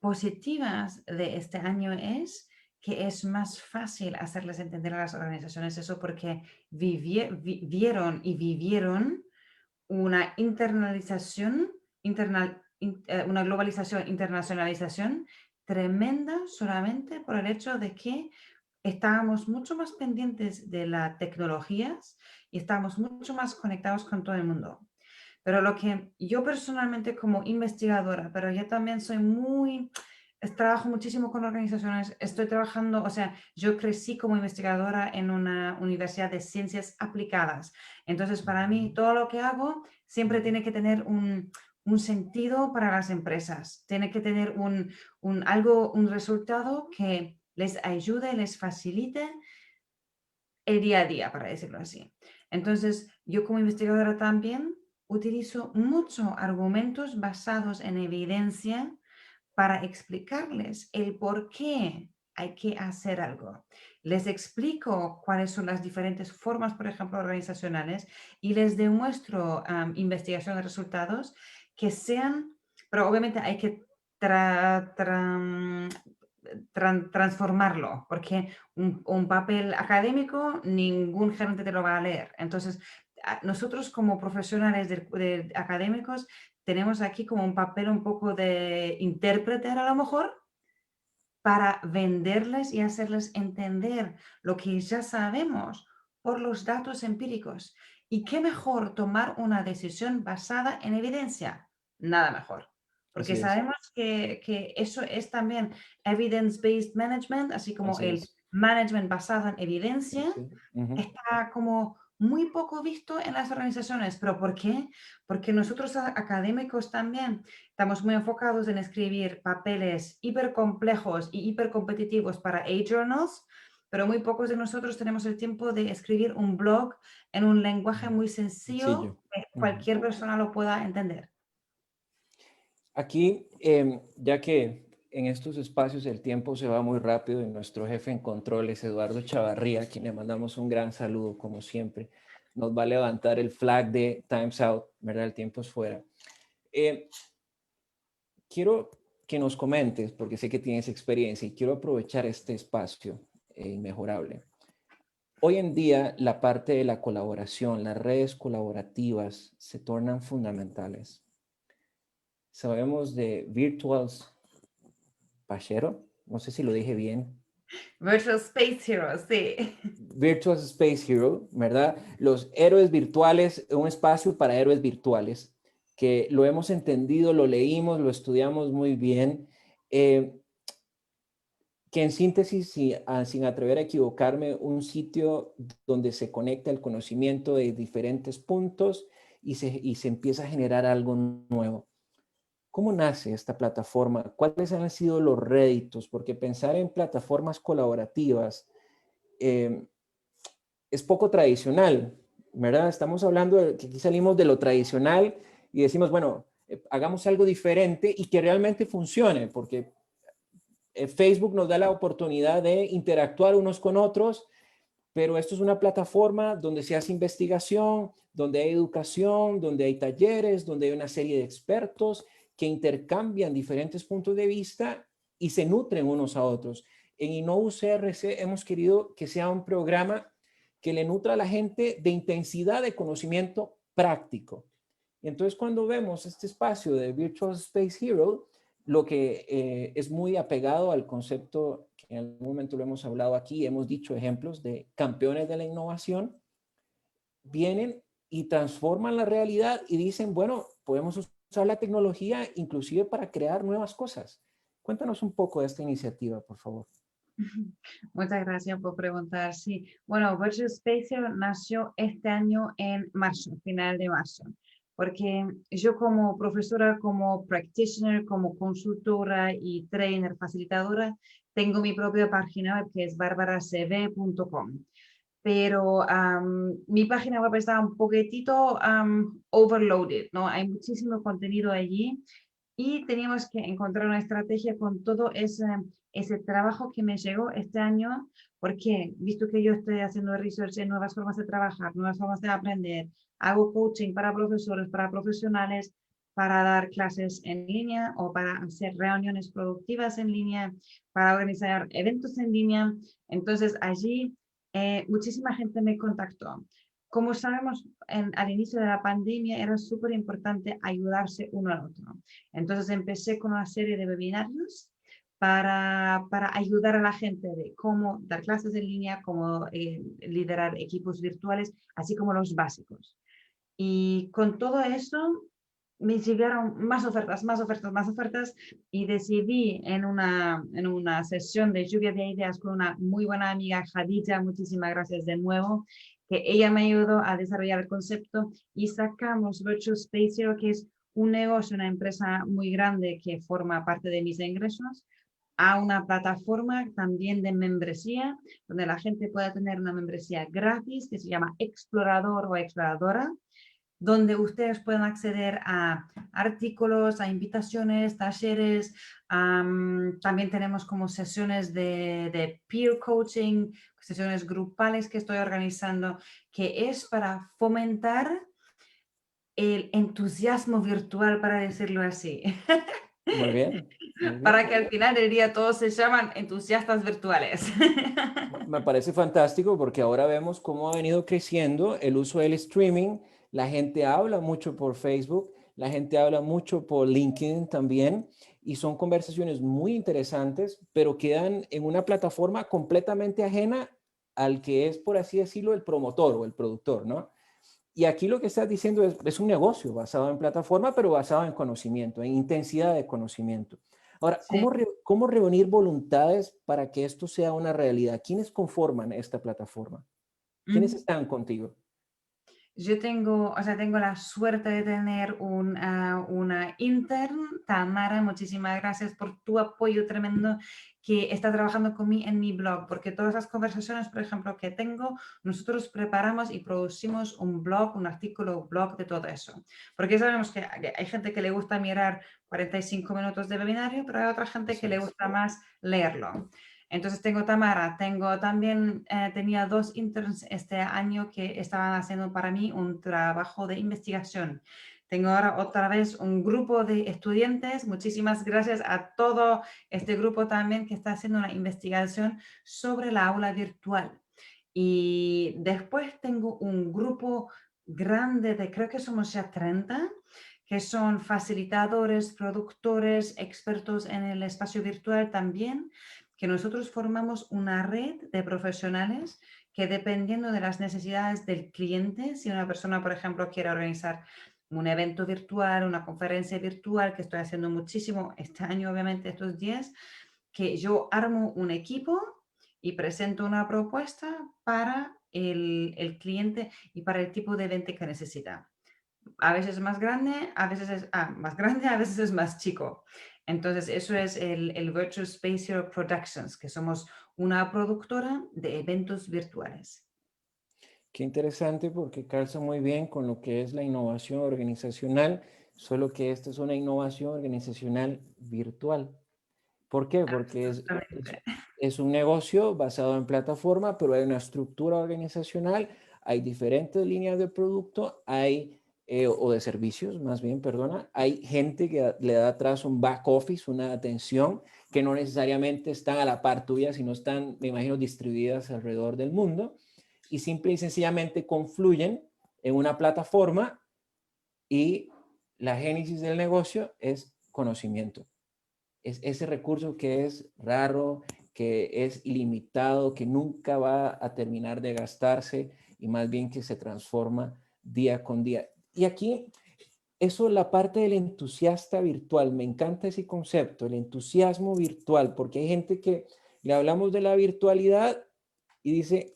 positivas de este año es que es más fácil hacerles entender a las organizaciones eso porque vieron y vivieron una una globalización, internacionalización tremenda solamente por el hecho de que estábamos mucho más pendientes de las tecnologías y estamos mucho más conectados con todo el mundo. Pero lo que yo personalmente como investigadora, pero yo también soy trabajo muchísimo con organizaciones, estoy trabajando, o sea, yo crecí como investigadora en una universidad de ciencias aplicadas. Entonces, para mí, todo lo que hago siempre tiene que tener un sentido para las empresas, tiene que tener un resultado que les ayude, les facilite el día a día, para decirlo así. Entonces, yo como investigadora también utilizo mucho argumentos basados en evidencia para explicarles el por qué hay que hacer algo. Les explico cuáles son las diferentes formas, por ejemplo, organizacionales, y les demuestro investigación de resultados que sean, pero obviamente hay que transformarlo, porque un papel académico ningún gerente te lo va a leer. Entonces, nosotros como profesionales de académicos tenemos aquí como un papel un poco de intérprete a lo mejor para venderles y hacerles entender lo que ya sabemos por los datos empíricos. ¿Y qué mejor tomar una decisión basada en evidencia? Nada mejor. Porque Así es, sabemos que eso es también evidence-based management, así como así el es. management basado en evidencia, Sí. Ujú. está como muy poco visto en las organizaciones. ¿Pero por qué? Porque nosotros académicos también estamos muy enfocados en escribir papeles hipercomplejos y hipercompetitivos para A-journals, pero muy pocos de nosotros tenemos el tiempo de escribir un blog en un lenguaje muy sencillo Sencillo. que Ujú. cualquier persona lo pueda entender. Aquí, ya que en estos espacios el tiempo se va muy rápido y nuestro jefe en control es Eduardo Chavarría, a quien le mandamos un gran saludo como siempre, nos va a levantar el flag de Time's Out, ¿verdad? El tiempo es fuera. Eh, Quiero que nos comentes, porque sé que tienes experiencia y quiero aprovechar este espacio inmejorable. Hoy en día, la parte de la colaboración, las redes colaborativas se tornan fundamentales. Sabemos de Virtuals Pachero, no sé si lo dije bien. Virtual Space Heroes, sí. Virtual Space Hero, ¿verdad? Los héroes virtuales, un espacio para héroes virtuales, que lo hemos entendido, lo leímos, lo estudiamos muy bien. Eh, que en síntesis, sin atrever a equivocarme, un sitio donde se conecta el conocimiento de diferentes puntos y se empieza a generar algo nuevo. ¿Cómo nace esta plataforma? ¿Cuáles han sido los réditos? Porque pensar en plataformas colaborativas eh, es poco tradicional, ¿verdad? Estamos hablando de que aquí salimos de lo tradicional y decimos, bueno, hagamos algo diferente y que realmente funcione, porque Facebook nos da la oportunidad de interactuar unos con otros, pero esto es una plataforma donde se hace investigación, donde hay educación, donde hay talleres, donde hay una serie de expertos que intercambian diferentes puntos de vista y se nutren unos a otros. En Innovu CRC hemos querido que sea un programa que le nutra a la gente de intensidad de conocimiento práctico. Y entonces cuando vemos este espacio de Virtual Space Hero, lo que es muy apegado al concepto que en algún momento lo hemos hablado aquí, hemos dicho ejemplos de campeones de la innovación, vienen y transforman la realidad y dicen, bueno, podemos usar la tecnología inclusive para crear nuevas cosas. Cuéntanos un poco de esta iniciativa, por favor. Muchas gracias por preguntar. Sí, bueno, Virtual Space Hero nació este año en marzo, final de marzo, porque yo como profesora, como practitioner, como consultora y trainer, facilitadora, tengo mi propia página web que es barbaracv.com. Pero mi página web está un poquitito overloaded, ¿no? Hay muchísimo contenido allí y teníamos que encontrar una estrategia con todo ese trabajo que me llegó este año, porque visto que yo estoy haciendo research en nuevas formas de trabajar, nuevas formas de aprender, hago coaching para profesores, para profesionales, para dar clases en línea o para hacer reuniones productivas en línea, para organizar eventos en línea. Entonces allí muchísima gente me contactó. Como sabemos, al inicio de la pandemia era súper importante ayudarse uno al otro. Entonces empecé con una serie de webinarios para ayudar a la gente de cómo dar clases en línea, cómo liderar equipos virtuales, así como los básicos. Y con todo eso me llegaron más ofertas, más ofertas, más ofertas y decidí en una sesión de lluvia de ideas con una muy buena amiga, Khadija, muchísimas gracias de nuevo, que ella me ayudó a desarrollar el concepto y sacamos Virtual Space Zero, que es un negocio, una empresa muy grande que forma parte de mis ingresos, a una plataforma también de membresía, donde la gente pueda tener una membresía gratis que se llama Explorador o Exploradora, donde ustedes pueden acceder a artículos, a invitaciones, talleres. También tenemos como sesiones de peer coaching, sesiones grupales que estoy organizando, que es para fomentar el entusiasmo virtual, para decirlo así. Muy bien, muy bien. Para que al final del día todos se llaman entusiastas virtuales. Me parece fantástico porque ahora vemos cómo ha venido creciendo el uso del streaming. La gente habla mucho por Facebook, la gente habla mucho por LinkedIn también y son conversaciones muy interesantes, pero quedan en una plataforma completamente ajena al que es, por así decirlo, el promotor o el productor, ¿no? Y aquí lo que estás diciendo es un negocio basado en plataforma, pero basado en conocimiento, en intensidad de conocimiento. Ahora, Sí. ¿cómo reunir voluntades para que esto sea una realidad? ¿Quiénes conforman esta plataforma? ¿Quiénes Mm. están contigo? Yo tengo, o sea, tengo la suerte de tener una intern, Tamara, muchísimas gracias por tu apoyo tremendo, que está trabajando conmigo en mi blog, porque todas las conversaciones, por ejemplo, que tengo, nosotros preparamos y producimos un blog, un artículo blog de todo eso. Porque sabemos que hay gente que le gusta mirar 45 minutos de webinario, pero hay otra gente que Así le es. gusta más leerlo. Entonces tengo Tamara, tengo también, tenía dos interns este año que estaban haciendo para mí un trabajo de investigación. Tengo ahora otra vez un grupo de estudiantes. Muchísimas gracias a todo este grupo también que está haciendo una investigación sobre la aula virtual. Y después tengo un grupo grande de, creo que somos ya 30, que son facilitadores, productores, expertos en el espacio virtual también, que nosotros formamos una red de profesionales que dependiendo de las necesidades del cliente, si una persona, por ejemplo, quiere organizar un evento virtual, una conferencia virtual, que estoy haciendo muchísimo este año, obviamente, estos días, que yo armo un equipo y presento una propuesta para el cliente y para el tipo de evento que necesita. A veces es más grande, a veces es más grande, a veces es más chico. Entonces, eso es el Virtual Space Hero Productions, que somos una productora de eventos virtuales. Qué interesante porque calza muy bien con lo que es la innovación organizacional, solo que esta es una innovación organizacional virtual. ¿Por qué? Porque Absolutamente. es un negocio basado en plataforma, pero hay una estructura organizacional, hay diferentes líneas de producto, o de servicios, más bien, perdona, hay gente que le da atrás un back office, una atención, que no necesariamente están a la par tuya, sino están, me imagino, distribuidas alrededor del mundo y simple y sencillamente confluyen en una plataforma y la génesis del negocio es conocimiento. Es ese recurso que es raro, que es ilimitado, que nunca va a terminar de gastarse y más bien que se transforma día con día. Y aquí, eso, la parte del entusiasta virtual, me encanta ese concepto, el entusiasmo virtual, porque hay gente que le hablamos de la virtualidad y dice,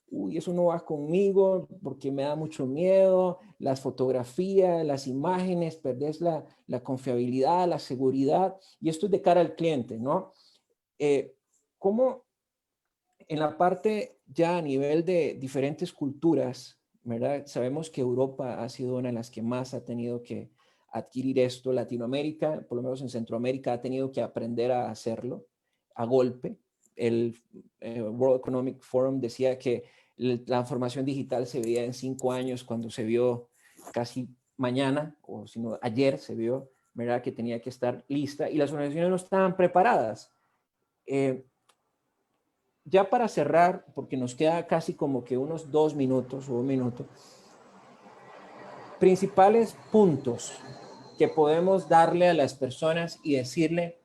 uy, eso no va conmigo porque me da mucho miedo, las fotografías, las imágenes, perdés la confiabilidad, la seguridad, y esto es de cara al cliente, ¿no? ¿Cómo en la parte ya a nivel de diferentes culturas, ¿verdad? Sabemos que Europa ha sido una de las que más ha tenido que adquirir esto, Latinoamérica, por lo menos en Centroamérica, ha tenido que aprender a hacerlo a golpe. El World Economic Forum decía que la transformación digital se veía en 5 años cuando se vio casi mañana, o si no, ayer se vio, ¿verdad? Que tenía que estar lista y las organizaciones no estaban preparadas. Eh, ya para cerrar, porque nos queda casi como que unos 2 minutos o 1 minuto, principales puntos que podemos darle a las personas y decirle,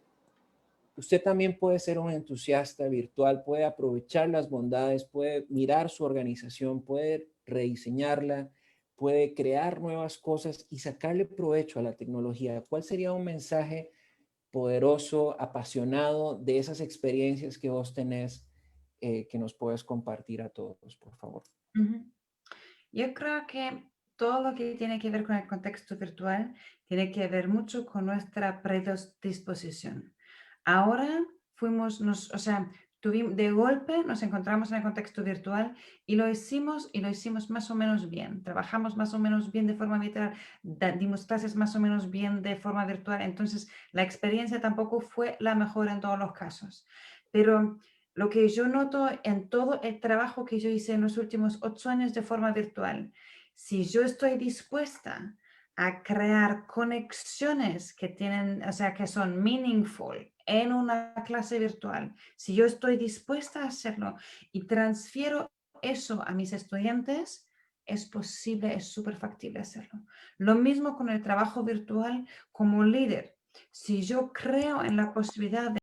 usted también puede ser un entusiasta virtual, puede aprovechar las bondades, puede mirar su organización, puede rediseñarla, puede crear nuevas cosas y sacarle provecho a la tecnología. ¿Cuál sería un mensaje poderoso, apasionado de esas experiencias que vos tenés que nos puedes compartir a todos, por favor? Ujú. Yo creo que todo lo que tiene que ver con el contexto virtual tiene que ver mucho con nuestra predisposición. Ahora o sea, tuvimos, de golpe nos encontramos en el contexto virtual y lo hicimos más o menos bien. Trabajamos más o menos bien de forma virtual, dimos clases más o menos bien de forma virtual. Entonces, la experiencia tampoco fue la mejor en todos los casos. Pero lo que yo noto en todo el trabajo que yo hice en los últimos 8 años de forma virtual, si yo estoy dispuesta a crear conexiones que tienen, o sea, que son meaningful en una clase virtual, si yo estoy dispuesta a hacerlo y transfiero eso a mis estudiantes, es posible, es súper factible hacerlo. Lo mismo con el trabajo virtual como líder. Si yo creo en la posibilidad de